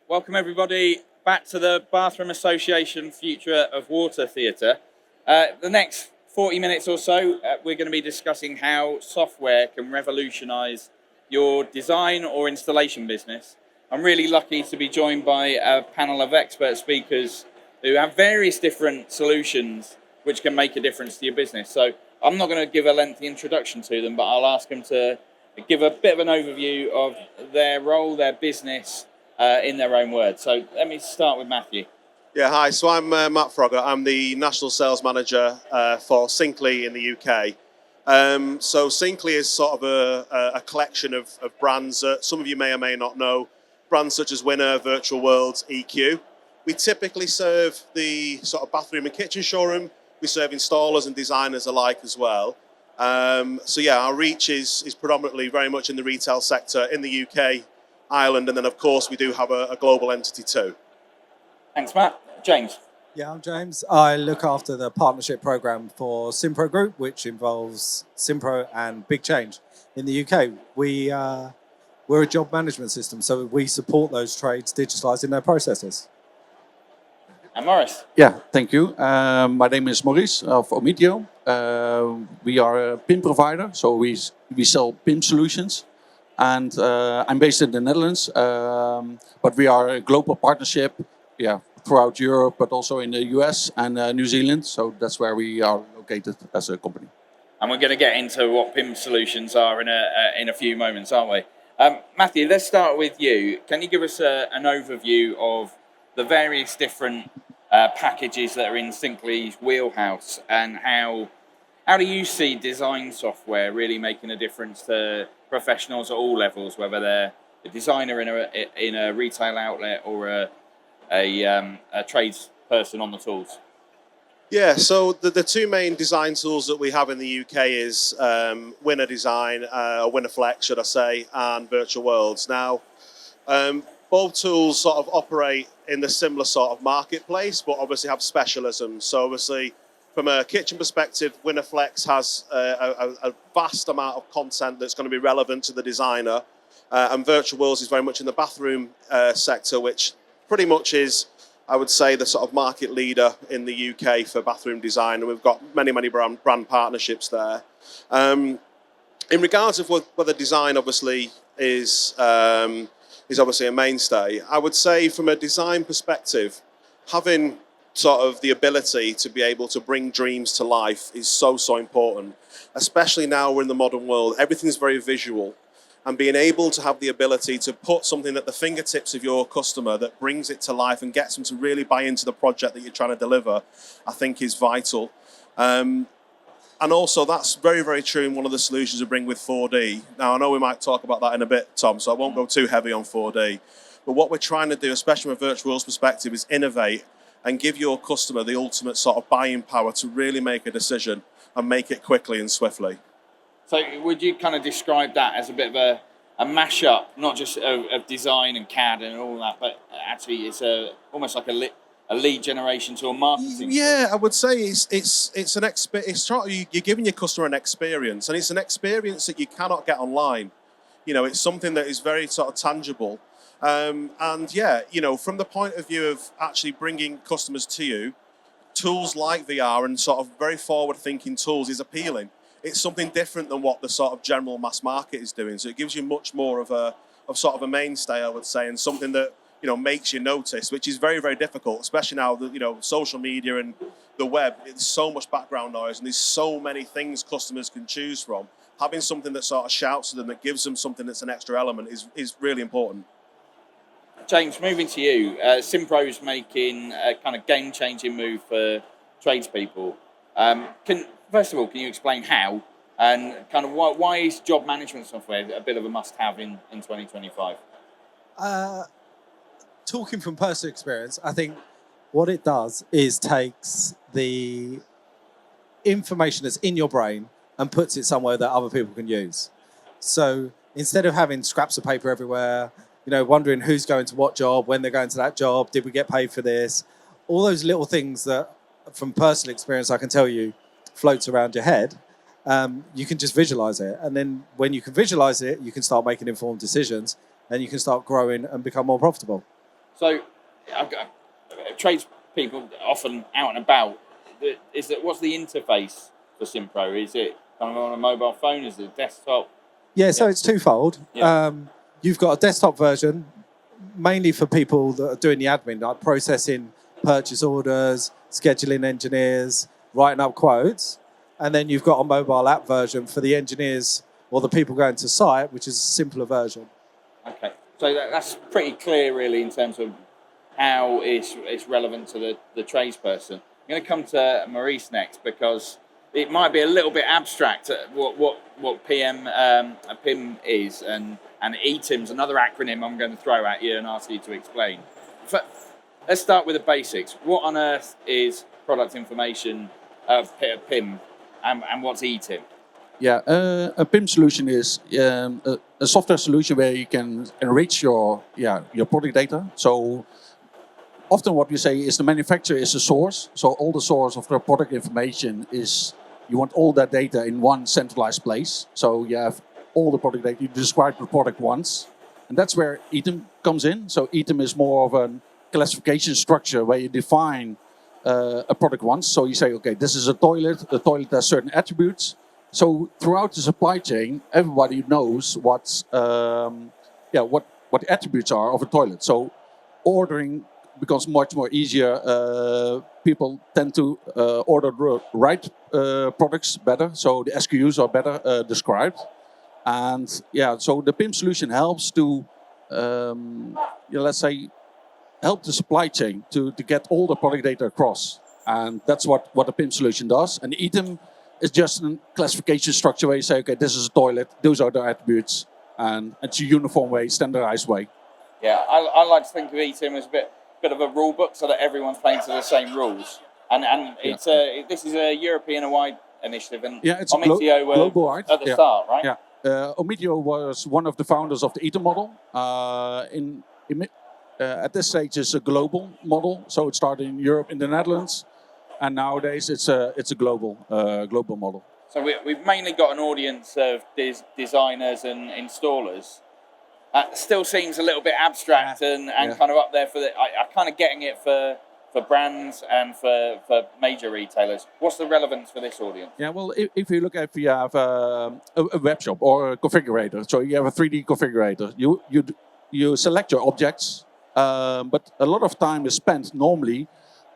Welcome everybody back to the Bathroom Association Future of Water Theatre. The next 40 minutes or so, we're going to be discussing how software can revolutionise your design or installation business. I'm really lucky to be joined by a panel of expert speakers who have various different solutions which can make a difference to your business. So I'm not going to give a lengthy introduction to them, but I'll ask them to give a bit of an overview of their role, their business, in their own words. So let me start with Matthew. Yeah, hi. So I'm Matt Frogger. I'm the National Sales Manager for Cyncly in the UK. So Cyncly is sort of a collection of brands that some of you may or may not know. Brands such as Winner, Virtual Worlds, EQ. We typically serve the sort of bathroom and kitchen showroom. We serve installers and designers alike as well. So yeah, our reach is predominantly very much in the retail sector in the UK, Ireland, and then of course we do have a global entity too. Thanks, Matt. James. Yeah, I'm James. I look after the partnership program for Simpro Group, which involves Simpro and Big Change. In the UK, we're a job management system, so we support those trades digitalising their processes. And Maurice. Yeah, thank you. My name is Maurice of Omitio. We are a PIM provider, so we sell PIM solutions. And I'm based in the Netherlands, but we are a global partnership, throughout Europe, but also in the US and New Zealand. So that's where we are located as a company. And we're going to get into what PIM solutions are in a few moments, aren't we? Matthew, let's start with you. Can you give us an overview of the various different packages that are in Cyncly's wheelhouse, and how do you see design software really making a difference to professionals at all levels, whether they're a designer in a retail outlet or a tradesperson on the tools? Yeah, so the two main design tools that we have in the UK is Winner Design, or Winner Flex, should I say, and Virtual Worlds. Now, both tools sort of operate in the similar sort of marketplace, but obviously have specialisms. So obviously, from a kitchen perspective, Winner Flex has a vast amount of content that's going to be relevant to the designer, and Virtual Worlds is very much in the bathroom sector, which pretty much is, I would say, the sort of market leader in the UK for bathroom design, and we've got many brand partnerships there. In regards of whether design obviously is obviously a mainstay, I would say from a design perspective, having sort of the ability to be able to bring dreams to life is so important, especially now we're in the modern world. Everything's very visual. And being able to have the ability to put something at the fingertips of your customer that brings it to life and gets them to really buy into the project that you're trying to deliver, I think is vital. And also that's very true in one of the solutions we bring with 4D. Now I know we might talk about that in a bit, Tom, so I won't go too heavy on 4D. But what we're trying to do, especially from a Virtual Worlds perspective, is innovate and give your customer the ultimate sort of buying power to really make a decision and make it quickly and swiftly. So would you kind of describe that as a bit of a mashup, not just of design and CAD and all that, but actually it's almost like a lead generation to a marketing? Yeah, I would say it's an you're giving your customer an experience, and it's an experience that you cannot get online. You know, it's something that is very sort of tangible. And yeah, you know, from the point of view of actually bringing customers to you, tools like VR and sort of very forward-thinking tools is appealing. It's something different than what the sort of general mass market is doing. So it gives you much more of a mainstay, I would say, and something that, you know, makes you notice, which is very difficult, especially now that, you know, social media and the web, it's so much background noise and there's so many things customers can choose from. Having something that sort of shouts to them, that gives them something that's an extra element is really important. James, moving to you. Simpro's making a kind of game-changing move for tradespeople. First of all, can you explain how, and kind of why is job management software a bit of a must-have in 2025? Talking from personal experience, I think what it does is takes the information that's in your brain and puts it somewhere that other people can use. So instead of having scraps of paper everywhere, you know, wondering who's going to what job, when they're going to that job, did we get paid for this? All those little things that, from personal experience, I can tell you, floats around your head, you can just visualize it. And then when you can visualize it, you can start making informed decisions and you can start growing and become more profitable. So, I've got, tradespeople often out and about. What's the interface for Simpro? Is it kind of on a mobile phone? Is it desktop? Yeah, so it's twofold. Yeah. You've got a desktop version, mainly for people that are doing the admin, like processing purchase orders, scheduling engineers, writing up quotes. And then you've got a mobile app version for the engineers or the people going to site, which is a simpler version. Okay, so that's pretty clear, really, in terms of how it's relevant to the tradesperson. I'm going to come to Maurice next because it might be a little bit abstract what PIM is, and ETIM's another acronym I'm going to throw at you and ask you to explain. Let's start with the basics. What on earth is product information PIM, and what's ETIM? Yeah, a PIM solution is a software solution where you can enrich your product data. So often what we say is the manufacturer is the source. So all the source of the product information is, you want all that data in one centralized place. So you have all the product data, you describe the product once. And that's where ETIM comes in. So ETIM is more of a classification structure where you define a product once. So you say, okay, this is a toilet. The toilet has certain attributes. So throughout the supply chain, everybody knows what the attributes are of a toilet. So ordering becomes much more easier. People tend to order the right products better. So the SKUs are better described. And so the PIM solution helps to, let's say, help the supply chain to get all the product data across. And that's what a PIM solution does. And ETIM is just a classification structure where you say, okay, this is a toilet, those are the attributes, and it's a uniform way, standardized way. Yeah, I like to think of ETIM as a bit of a rule book so that everyone's playing to the same rules. And it's this is a European-wide initiative, and it's Omitio global-wide at the start, right? Yeah, Omitio was one of the founders of the ETIM model. At this stage, it's a global model, so it started in Europe, in the Netherlands, and nowadays it's a global model. So we've mainly got an audience of designers and installers. Still seems a little bit abstract and kind of up there for I kind of getting it for brands and for major retailers. What's the relevance for this audience? Yeah, well, if you look at, if you have a web shop or a configurator, so you have a 3D configurator, you select your objects, but a lot of time is spent normally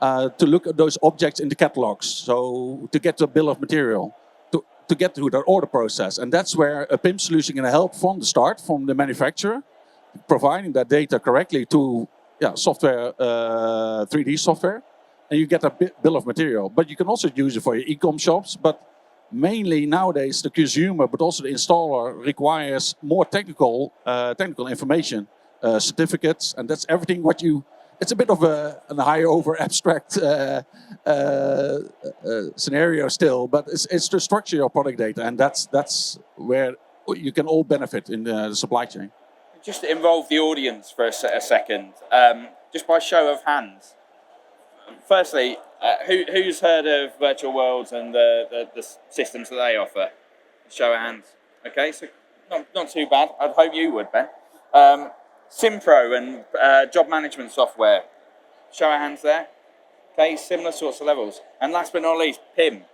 to look at those objects in the catalogs, so to get the bill of material, to get through the order process. And that's where a PIM solution can help from the start, from the manufacturer, providing that data correctly to software, 3D software, and you get a bill of material. But you can also use it for your e-com shops, but mainly nowadays the consumer, but also the installer, requires more technical information, certificates, and that's everything what you... It's a bit of a high over abstract scenario still, but it's to structure your product data, and that's where you can all benefit in the supply chain. Just to involve the audience for a second, just by show of hands. Firstly, who's heard of virtual worlds and the systems that they offer? Show of hands. Okay, so not too bad. I'd hope you would, Ben. Simpro and job management software. Show of hands there. Okay, similar sorts of levels. And last but not least, PIM.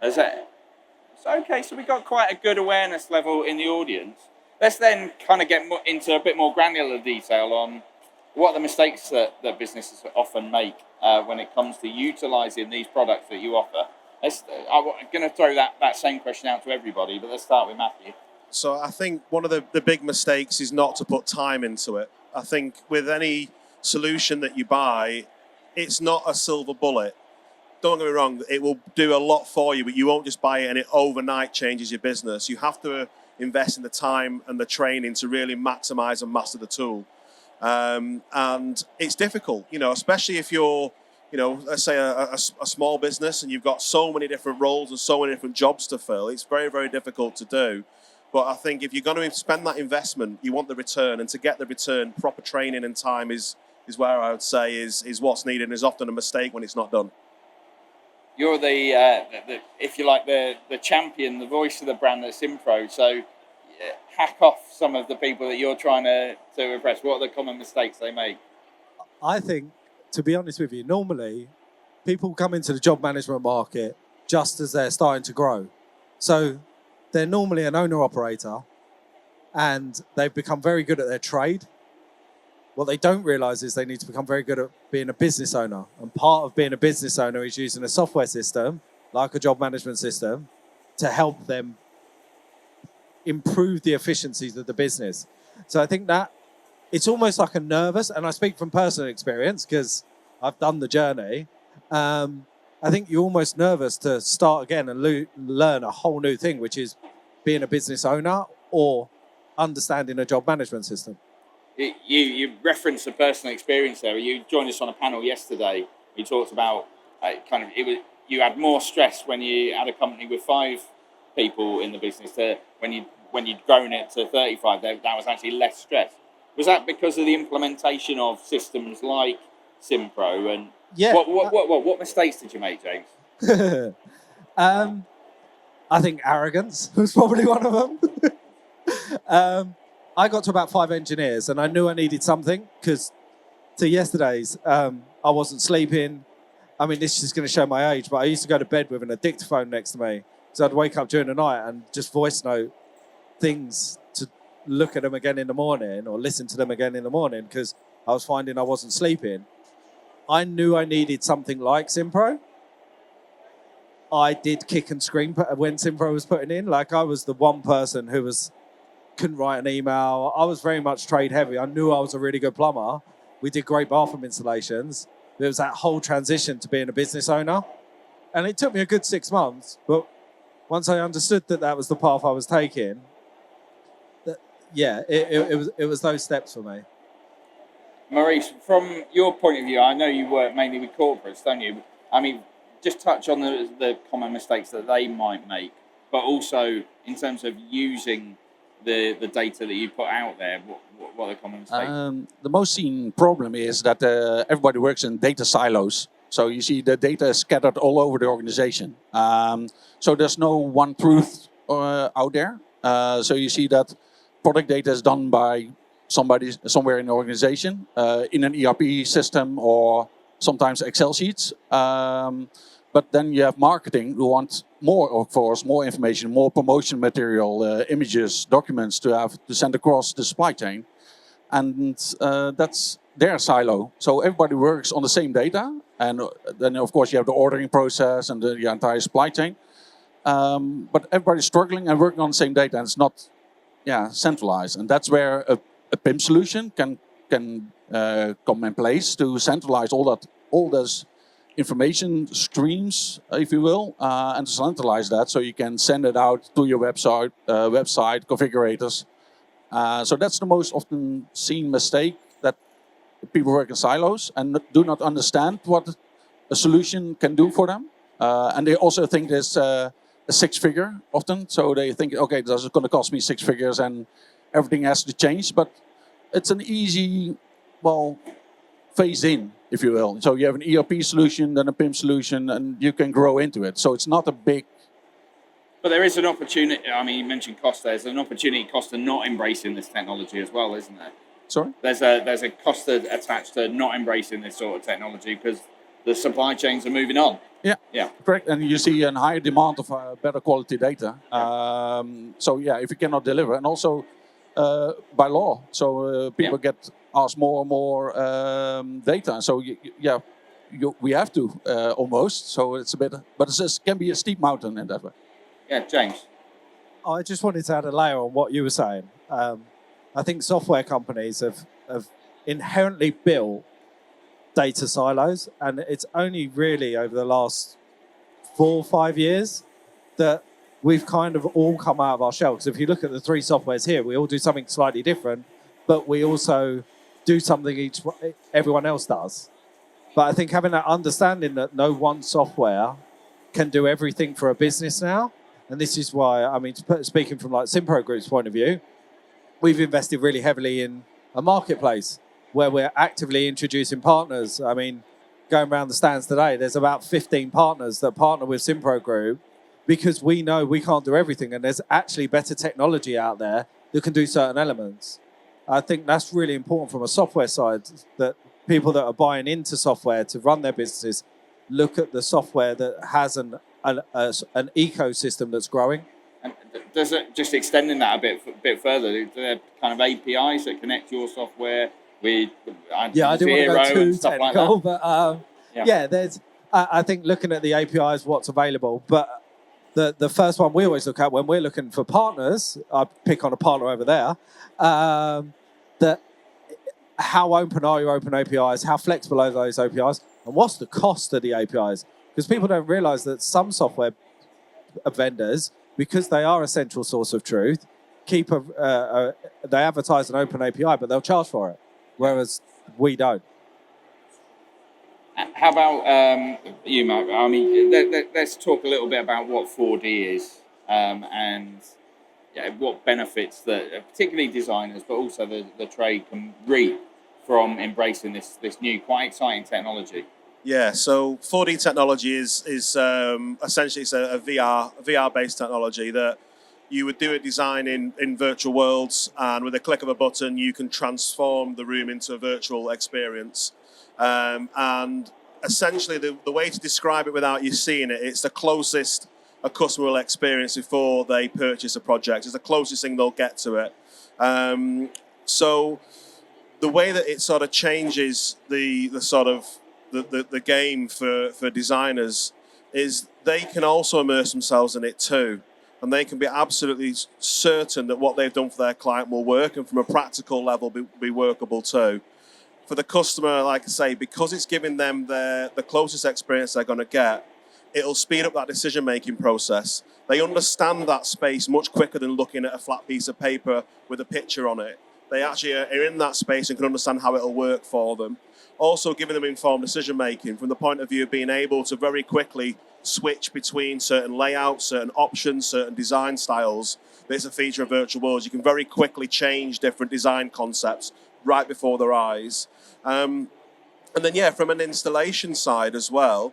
Okay, so we got quite a good awareness level in the audience. Let's then kind of get into a bit more granular detail on what are the mistakes that businesses often make when it comes to utilising these products that you offer. I'm going to throw that same question out to everybody, but let's start with Matthew. So I think one of the big mistakes is not to put time into it. I think with any solution that you buy, it's not a silver bullet. Don't get me wrong, it will do a lot for you, but you won't just buy it and it overnight changes your business. You have to invest in the time and the training to really maximize and master the tool. And it's difficult, especially if you're, let's say a small business and you've got so many different roles and so many different jobs to fill. It's very, very difficult to do. But I think if you're going to spend that investment, you want the return. And to get the return, proper training and time is where I would say is what's needed, and is often a mistake when it's not done. You're the if you like, the champion, the voice of the brand at Simpro. So hack off some of the people that you're trying to impress. What are the common mistakes they make? I think, to be honest with you, normally people come into the job management market just as they're starting to grow. So they're normally an owner-operator and they've become very good at their trade. What they don't realise is they need to become very good at being a business owner. And part of being a business owner is using a software system, like a job management system, to help them improve the efficiencies of the business. So I think that it's almost like a nervous, and I speak from personal experience because I've done the journey. I think you're almost nervous to start again and learn a whole new thing, which is being a business owner or understanding a job management system. You referenced a personal experience there. You joined us on a panel yesterday. You talked about you had more stress when you had a company with 5 people in the business when you'd grown it to 35. That was actually less stress. Was that because of the implementation of systems like Simpro? And yeah, what mistakes did you make, James? I think arrogance was probably one of them. I got to about 5 engineers and I knew I needed something because to yesterday's, I wasn't sleeping. I mean, this is going to show my age, but I used to go to bed with an dictaphone next to me. So I'd wake up during the night and just voice note things to look at them again in the morning or listen to them again in the morning because I was finding I wasn't sleeping. I knew I needed something like Simpro. I did kick and scream when Simpro was putting in. Like I was the one person who couldn't write an email. I was very much trade heavy. I knew I was a really good plumber. We did great bathroom installations. There was that whole transition to being a business owner. And it took me a good 6 months. But once I understood that was the path I was taking, it was those steps for me. Maurice, from your point of view, I know you work mainly with corporates, don't you? I mean, just touch on the common mistakes that they might make, but also in terms of using the data that you put out there, what are the common mistakes? The most seen problem is that everybody works in data silos. So you see the data is scattered all over the organization. So there's no one truth out there. So you see that product data is done by somebody somewhere in the organization, in an ERP system or sometimes Excel sheets. But then you have marketing who want more, of course, more information, more promotion material, images, documents to send across the supply chain. And that's their silo. So everybody works on the same data. And then, of course, you have the ordering process and the entire supply chain. But everybody's struggling and working on the same data, and it's not centralized. And that's where a PIM solution can come in place to centralize all those information streams, if you will, and to centralize that so you can send it out to your website configurators. So that's the most often seen mistake, that people work in silos and do not understand what a solution can do for them. And they also think there's a 6-figure often. So they think, okay, this is going to cost me 6 figures and everything has to change. But it's an easy, phase in, if you will. So you have an ERP solution, then a PIM solution, and you can grow into it. So it's not a big... But there is an opportunity, I mean, you mentioned cost, there's an opportunity cost to not embracing this technology as well, isn't there? Sorry? There's a cost attached to not embracing this sort of technology because the supply chains are moving on. Yeah, correct. And you see a higher demand of better quality data. If you cannot deliver, and also by law, so people get asked more and more data. So we have to almost. So it's a bit, but it can be a steep mountain in that way. Yeah, James. I just wanted to add a layer on what you were saying. I think software companies have inherently built data silos, and it's only really over the last 4 or 5 years that we've kind of all come out of our shell. Because if you look at the 3 softwares here, we all do something slightly different, but we also do something everyone else does. But I think having that understanding that no one software can do everything for a business now, and this is why, I mean, speaking from like Simpro Group's point of view, we've invested really heavily in a marketplace where we're actively introducing partners. I mean, going around the stands today, there's about 15 partners that partner with Simpro Group because we know we can't do everything, and there's actually better technology out there that can do certain elements. I think that's really important from a software side, that people that are buying into software to run their businesses look at the software that has an ecosystem that's growing. And does it just extending that a bit further? Are there kind of APIs that connect your software with I didn't want to go too technical, but there's. I think looking at the APIs, what's available, but the first one we always look at when we're looking for partners, I pick on a partner over there, that how open are your open APIs, how flexible are those APIs, and what's the cost of the APIs? Because people don't realize that some software vendors, because they are a central source of truth, they advertise an open API, but they'll charge for it, whereas we don't. How about you, Mark? I mean, let's talk a little bit about what 4D is and what benefits that particularly designers, but also the trade can reap from embracing this new, quite exciting technology. Yeah, so 4D technology is essentially it's a VR-based technology that you would do a design in virtual worlds, and with a click of a button, you can transform the room into a virtual experience. And essentially, the way to describe it without you seeing it, it's the closest a customer will experience before they purchase a project. It's the closest thing they'll get to it. So the way that it sort of changes the game for designers is they can also immerse themselves in it too. And they can be absolutely certain that what they've done for their client will work, and from a practical level be workable too. For the customer, like I say, because it's giving them the closest experience they're going to get, it'll speed up that decision-making process. They understand that space much quicker than looking at a flat piece of paper with a picture on it. They actually are in that space and can understand how it'll work for them. Also giving them informed decision-making from the point of view of being able to very quickly switch between certain layouts, certain options, certain design styles. There's a feature of virtual worlds. You can very quickly change different design concepts right before their eyes. And then, from an installation side as well,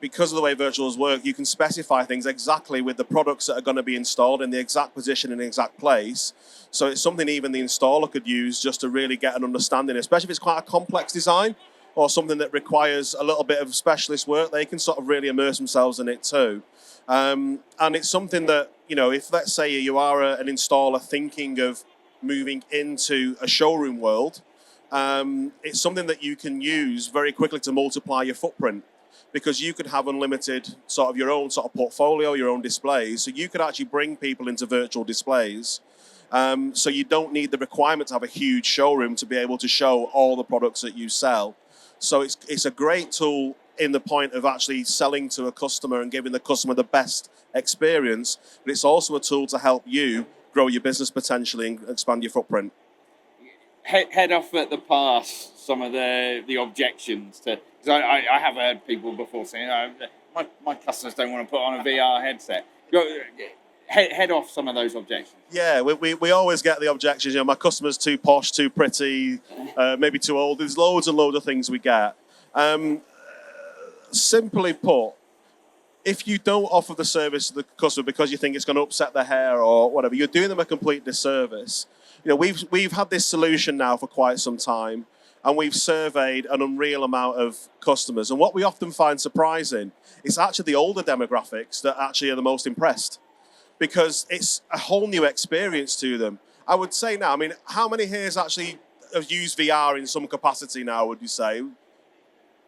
because of the way virtuals work, you can specify things exactly with the products that are going to be installed in the exact position in the exact place. So it's something even the installer could use just to really get an understanding, especially if it's quite a complex design or something that requires a little bit of specialist work. They can sort of really immerse themselves in it too. And it's something that, if let's say you are an installer thinking of moving into a showroom world, it's something that you can use very quickly to multiply your footprint, because you could have unlimited sort of your own sort of portfolio, your own displays. So you could actually bring people into virtual displays. So you don't need the requirement to have a huge showroom to be able to show all the products that you sell. So it's a great tool in the point of actually selling to a customer and giving the customer the best experience, but it's also a tool to help you grow your business potentially and expand your footprint. Head off at the pass some of the objections to, because I have heard people before saying, my customers don't want to put on a VR headset. Head off some of those objections. Yeah, we always get the objections. My customer's too posh, too pretty, maybe too old. There's loads and loads of things we get. Simply put, if you don't offer the service to the customer because you think it's going to upset their hair or whatever, you're doing them a complete disservice. We've had this solution now for quite some time, and we've surveyed an unreal amount of customers. And what we often find surprising is actually the older demographics that actually are the most impressed, because it's a whole new experience to them. I would say now, how many here actually have used VR in some capacity now, would you say?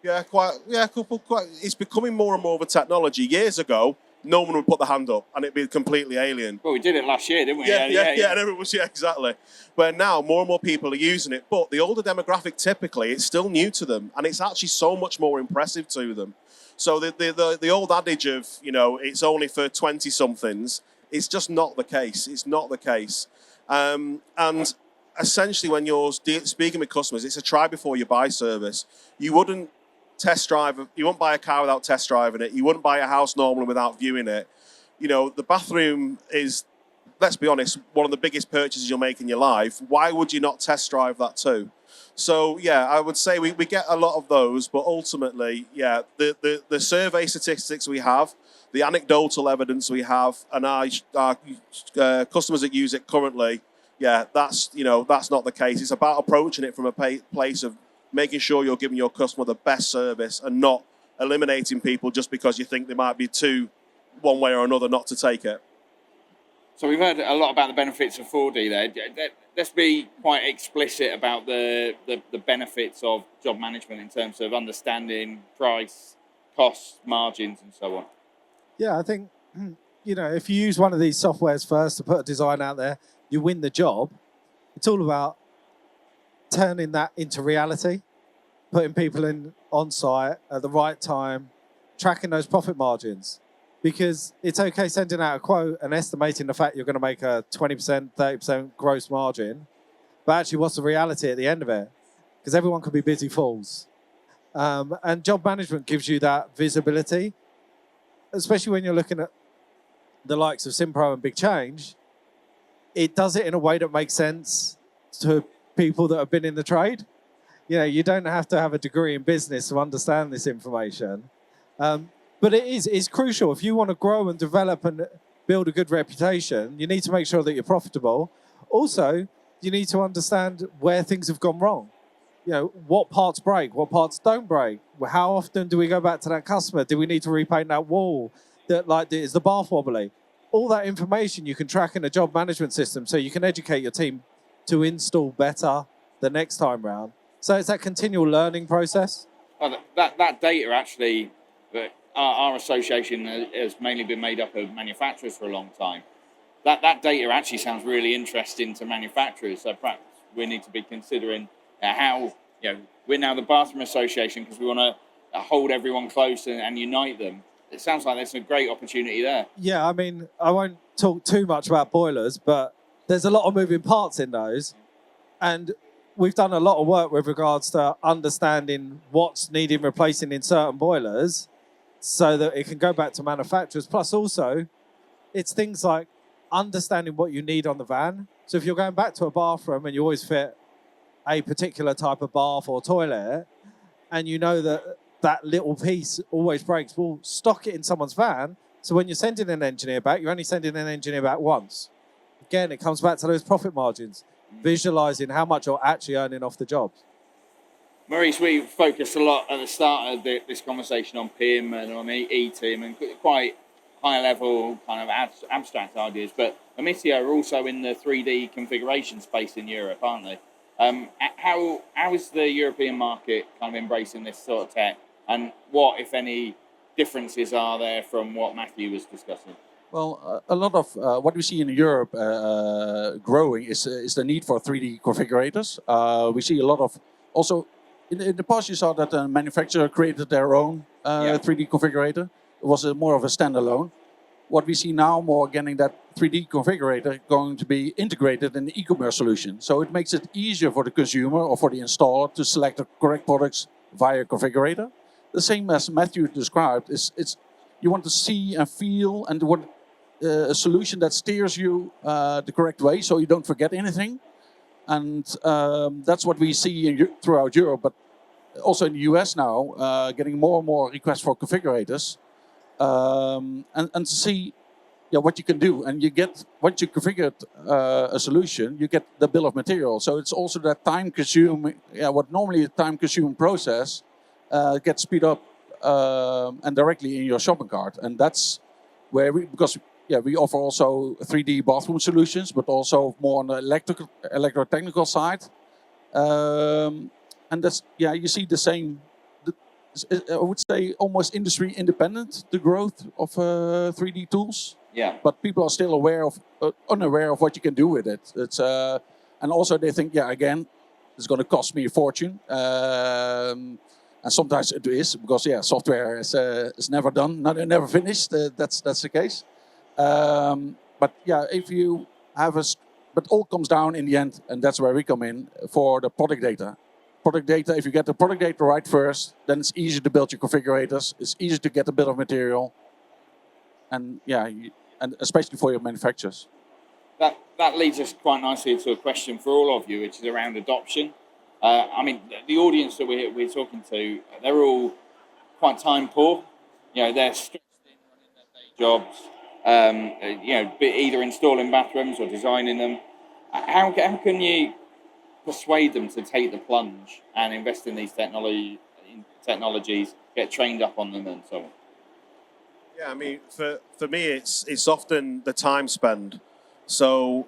Yeah, a couple. Quite. It's becoming more and more of a technology. Years ago, no one would put the hand up, and it'd be completely alien. Well, we did it last year, didn't we? Yeah, and everyone was, exactly. But now, more and more people are using it. But the older demographic, typically, it's still new to them, and it's actually so much more impressive to them. So the old adage of, it's only for 20-somethings, it's just not the case. It's not the case. And essentially, when you're speaking with customers, it's a try before you buy service. You wouldn't buy a car without test driving it. You wouldn't buy a house normally without viewing it. The bathroom is, let's be honest, one of the biggest purchases you'll make in your life. Why would you not test drive that too? So, I would say we get a lot of those, but ultimately, the survey statistics we have, the anecdotal evidence we have, and our customers that use it currently, that's not the case. It's about approaching it from a place of making sure you're giving your customer the best service and not eliminating people just because you think they might be too one way or another not to take it. So we've heard a lot about the benefits of 4D there. Let's be quite explicit about the benefits of job management in terms of understanding price, costs, margins, and so on. Yeah, I think, if you use one of these softwares first to put a design out there, you win the job. It's all about turning that into reality, putting people in on site at the right time, tracking those profit margins. Because it's okay sending out a quote and estimating the fact you're going to make a 20%, 30% gross margin, but actually what's the reality at the end of it? Because everyone could be busy fools. And job management gives you that visibility, especially when you're looking at the likes of Simpro and Big Change. It does it in a way that makes sense to people that have been in the trade. You don't have to have a degree in business to understand this information. But it's crucial. If you want to grow and develop and build a good reputation, you need to make sure that you're profitable. Also, you need to understand where things have gone wrong. What parts break, what parts don't break. How often do we go back to that customer? Do we need to repaint that wall? Is the bath wobbly? All that information you can track in a job management system so you can educate your team to install better the next time round. So it's that continual learning process. Well, that data actually... Our association has mainly been made up of manufacturers for a long time. That data actually sounds really interesting to manufacturers. So perhaps we need to be considering how we're now the Bathroom Association because we want to hold everyone close and unite them. It sounds like there's a great opportunity there. Yeah, I mean, I won't talk too much about boilers, but there's a lot of moving parts in those, and we've done a lot of work with regards to understanding what's needing replacing in certain boilers, so that it can go back to manufacturers. Plus also, it's things like understanding what you need on the van. So if you're going back to a bathroom and you always fit a particular type of bath or toilet, and you know that little piece always breaks, well, stock it in someone's van. So when you're sending an engineer back, you're only sending an engineer back once. Again, it comes back to those profit margins, visualizing how much you're actually earning off the jobs. Maurice, we focused a lot at the start of this conversation on PIM and on E-Team and quite high-level kind of abstract ideas, but Omitio are also in the 3D configuration space in Europe, aren't they? How is the European market kind of embracing this sort of tech, and what, if any, differences are there from what Matthew was discussing? Well, a lot of what we see in Europe growing is the need for 3D configurators. We see a lot of also. In the past, you saw that a manufacturer created their own 3D configurator. It was more of a standalone. What we see now more getting that 3D configurator going to be integrated in the e-commerce solution. So it makes it easier for the consumer or for the installer to select the correct products via configurator. The same as Matthew described, it's you want to see and feel and want a solution that steers you the correct way so you don't forget anything. And that's what we see throughout Europe, but also in the US now, getting more and more requests for configurators, and to see what you can do. And you get, once you configured a solution, you get the bill of material. So it's also that time-consuming, what normally a time-consuming process gets speed up and directly in your shopping cart. And that's where we offer also 3D bathroom solutions, but also more on the electrotechnical side. And that's, you see the same, I would say almost industry independent, the growth of 3D tools. Yeah. But people are still unaware of what you can do with it. It's and also they think, again, it's going to cost me a fortune. And sometimes it is, because software is never done, never finished. That's the case. But if you have but all comes down in the end, and that's where we come in for the product data. Product data, if you get the product data right first, then it's easy to build your configurators. It's easy to get the bill of material, and and especially for your manufacturers. That leads us quite nicely to a question for all of you, which is around adoption. I mean, the audience that we're talking to, they're all quite time poor. They're stressed in running their day jobs. Either installing bathrooms or designing them. How can you persuade them to take the plunge and invest in these technologies, get trained up on them, and so on? Yeah, I mean, for me, it's often the time spend. So,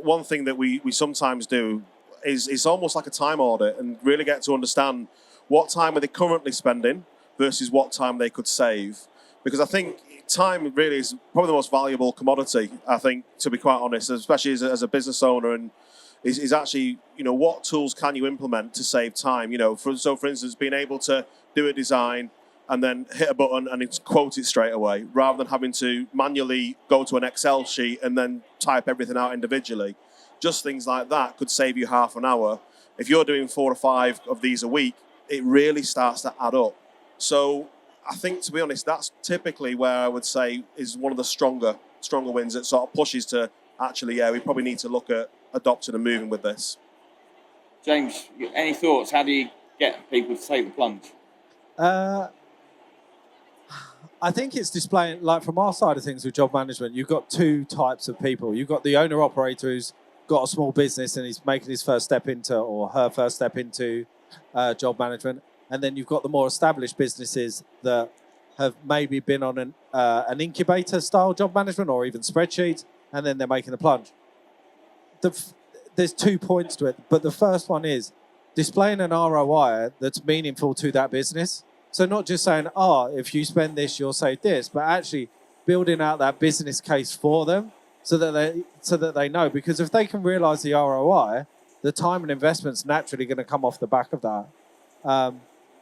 one thing that we sometimes do is it's almost like a time audit and really get to understand what time are they currently spending versus what time they could save. Because I think time really is probably the most valuable commodity, I think, to be quite honest, especially as a business owner, and is actually, what tools can you implement to save time? For instance, being able to do a design and then hit a button and it's quote it straight away, rather than having to manually go to an Excel sheet and then type everything out individually. Just things like that could save you half an hour. If you're doing 4 or 5 of these a week, it really starts to add up. So I think, to be honest, that's typically where I would say is one of the stronger wins that sort of pushes to actually, we probably need to look at adopting and moving with this. James, any thoughts? How do you get people to take the plunge? I think it's displaying, like from our side of things with job management, you've got 2 types of people. You've got the owner-operator who's got a small business and he's making his first step into, or her first step into job management. And then you've got the more established businesses that have maybe been on an incubator-style job management or even spreadsheets, and then they're making the plunge. There's 2 points to it, but the first one is displaying an ROI that's meaningful to that business. So not just saying, if you spend this, you'll save this, but actually building out that business case for them so that they know. Because if they can realise the ROI, the time and investment's naturally going to come off the back of that.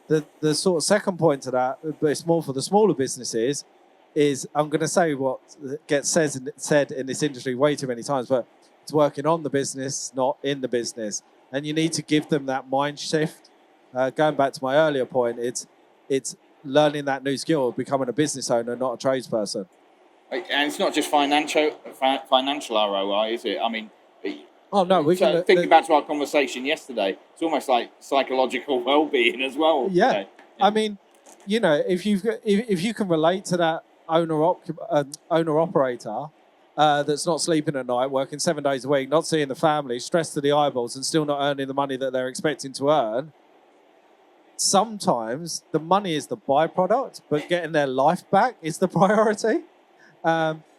The sort of second point to that, but it's more for the smaller businesses, is I'm going to say what gets said in this industry way too many times, but it's working on the business, not in the business. And you need to give them that mind shift. Going back to my earlier point, it's learning that new skill of becoming a business owner, not a tradesperson. And it's not just financial ROI, is it? I mean, thinking back to our conversation yesterday, it's almost like psychological well-being as well. Yeah, I mean, if you can relate to that owner-operator that's not sleeping at night, working 7 days a week, not seeing the family, stressed to the eyeballs, and still not earning the money that they're expecting to earn. Sometimes the money is the byproduct, but getting their life back is the priority.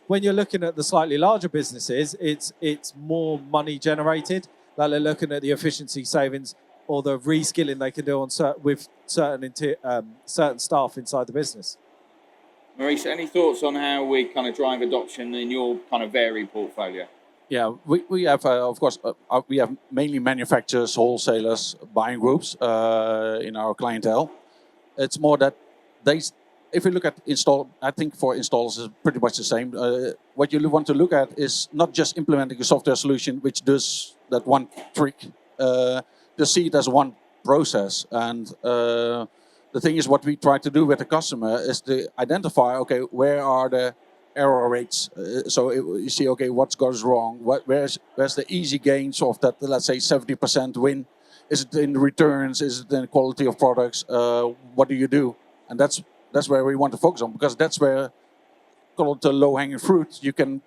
When you're looking at the slightly larger businesses, it's more money generated. Like they're looking at the efficiency savings or the reskilling they can do with certain staff inside the business. Maurice, any thoughts on how we kind of drive adoption in your kind of varied portfolio? Yeah, we have, of course, we have mainly manufacturers, wholesalers, buying groups in our clientele. It's more that if you look at install, I think for installers it's pretty much the same. What you want to look at is not just implementing a software solution which does that one trick, to see it as one process. And the thing is, what we try to do with the customer is to identify, okay, where are the error rates? So you see, okay, what goes wrong? Where's the easy gains of that, let's say 70% win? Is it in the returns? Is it in the quality of products? What do you do? And that's where we want to focus on, because that's where, call it the low-hanging fruit, you can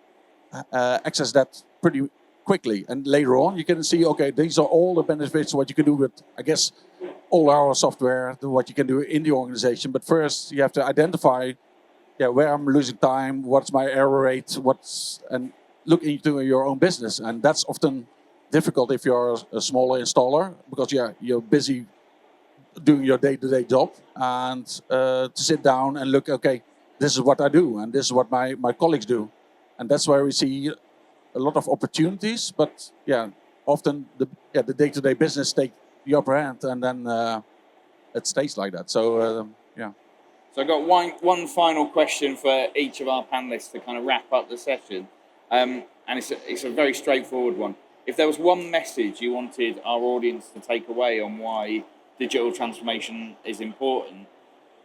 access that pretty quickly. And later on, you can see, okay, these are all the benefits, what you can do with, I guess, all our software, what you can do in the organization. But first, you have to identify where I'm losing time, what's my error rate, and look into your own business. And that's often difficult if you're a smaller installer, because you're busy doing your day-to-day job, and to sit down and look, okay, this is what I do, and this is what my colleagues do. And that's where we see a lot of opportunities, but often the day-to-day business take the upper hand, and then it stays like that. So, So I've got one final question for each of our panellists to kind of wrap up the session. And it's a very straightforward one. If there was one message you wanted our audience to take away on why digital transformation is important,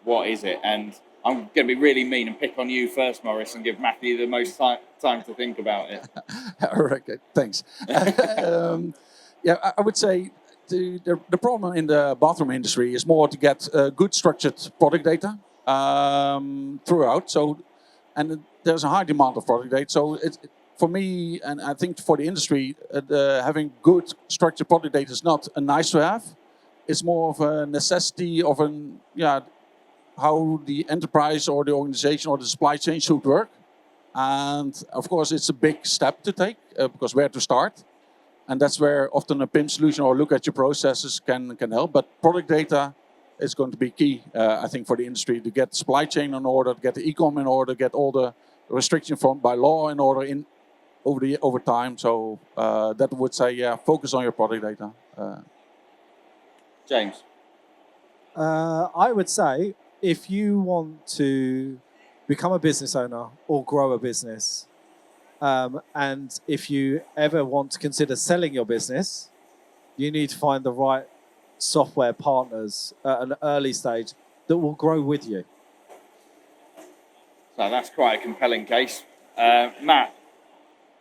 what is it? And I'm going to be really mean and pick on you first, Maurice, and give Matthew the most time to think about it. All right, thanks. I would say the problem in the bathroom industry is more to get good structured product data throughout. So, and there's a high demand of product data. So for me, and I think for the industry, having good structured product data is not a nice to have. It's more of a necessity of how the enterprise or the organization or the supply chain should work. And of course, it's a big step to take because where to start. And that's where often a PIM solution or look at your processes can help. But product data is going to be key, I think, for the industry to get supply chain in order, to get the e-com in order, get all the restrictions by law in order over time. So that would say, focus on your product data. James. I would say if you want to become a business owner or grow a business, and if you ever want to consider selling your business, you need to find the right software partners at an early stage that will grow with you. So that's quite a compelling case. Matt.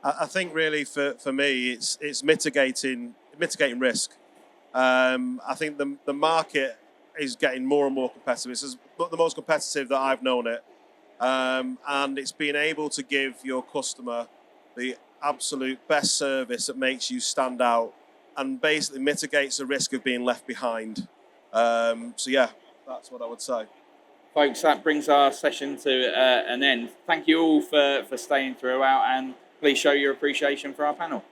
I think really for me, it's mitigating risk. I think the market is getting more and more competitive. It's the most competitive that I've known it. And it's being able to give your customer the absolute best service that makes you stand out and basically mitigates the risk of being left behind. So yeah, that's what I would say. Folks, that brings our session to an end. Thank you all for staying throughout, and please show your appreciation for our panel.